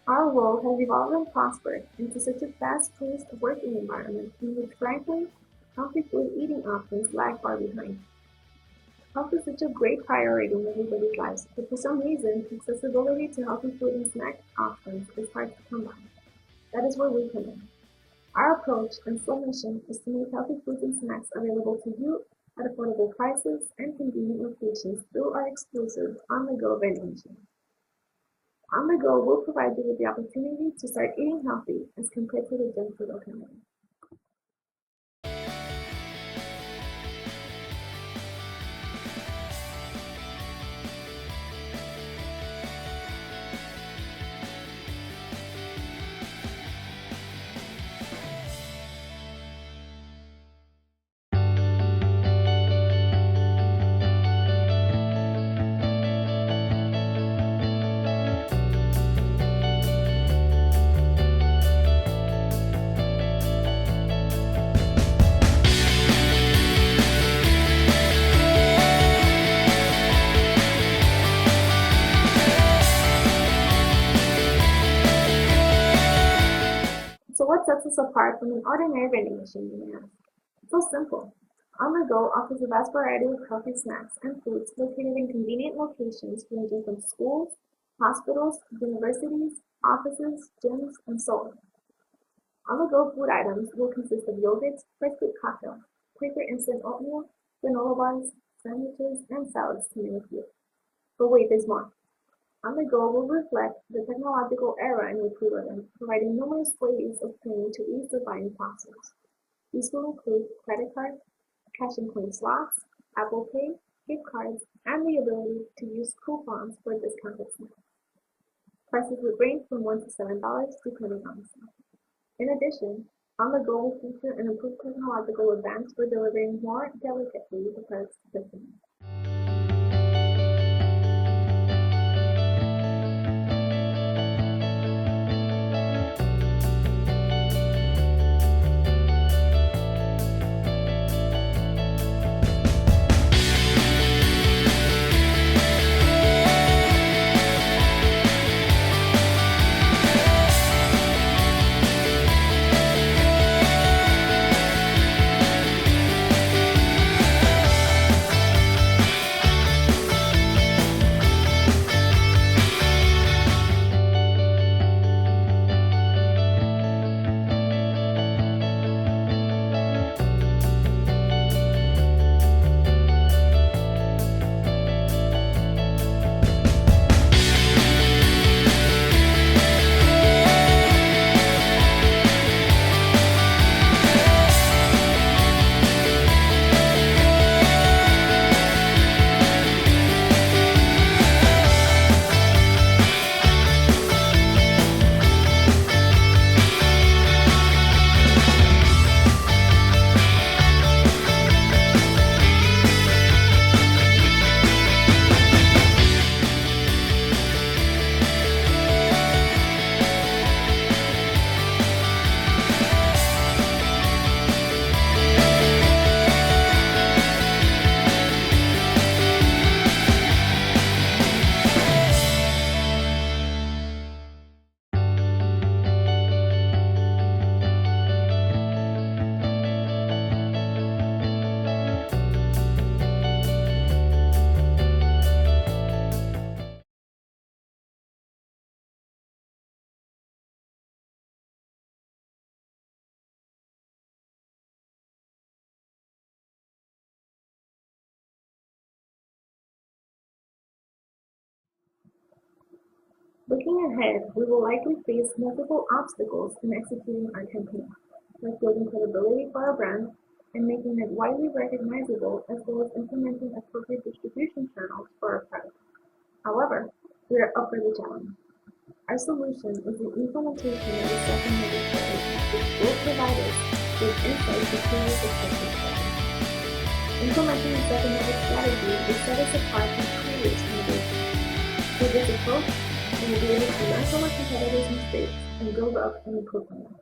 Our world has evolved and prospered into such a fast-paced working environment in which, frankly, healthy food eating options lag far behind. Health is such a great priority in everybody's lives, but for some reason, accessibility to healthy food and snack options is hard to come by. That is where we come in. Our approach and sole mission is to make healthy foods and snacks available to you at affordable prices and convenient locations through our exclusive on-the-go vending machine. On the Go will provide you with the opportunity to start eating healthy as compared to the junk food alternative. So what sets us apart from an ordinary vending machine, you may ask? It's so simple. On the Go offers a vast variety of healthy snacks and foods located in convenient locations ranging from schools, hospitals, universities, offices, gyms, and so on. On-the-go food items will consist of yogurts, fresh fruit cocktails, Quaker instant oatmeal, granola bars, sandwiches, and salads, to name a few. But wait, there's more. On-the-go will reflect the technological era in which we live in, providing numerous ways of paying to ease the buying process. These will include credit cards, cash and coin slots, Apple Pay, gift cards, and the ability to use coupons for discounted snacks. Prices would range from $1 to $7 depending on the snack. In addition, on-the-go will feature an improved technological advance for delivering more delicately prepared specimens. Looking ahead, we will likely face multiple obstacles in executing our campaign, like building credibility for our brand and making it widely recognizable, as well as implementing appropriate distribution channels for our product. However, we are up for the challenge. Our solution is the implementation of a second method strategy, which will provide us with insights to previous successful strategies. Implementing the second method strategy will set us apart from previous innovations. Through this approach, we will be able to learn from our competitors' mistakes and build up and improve on them.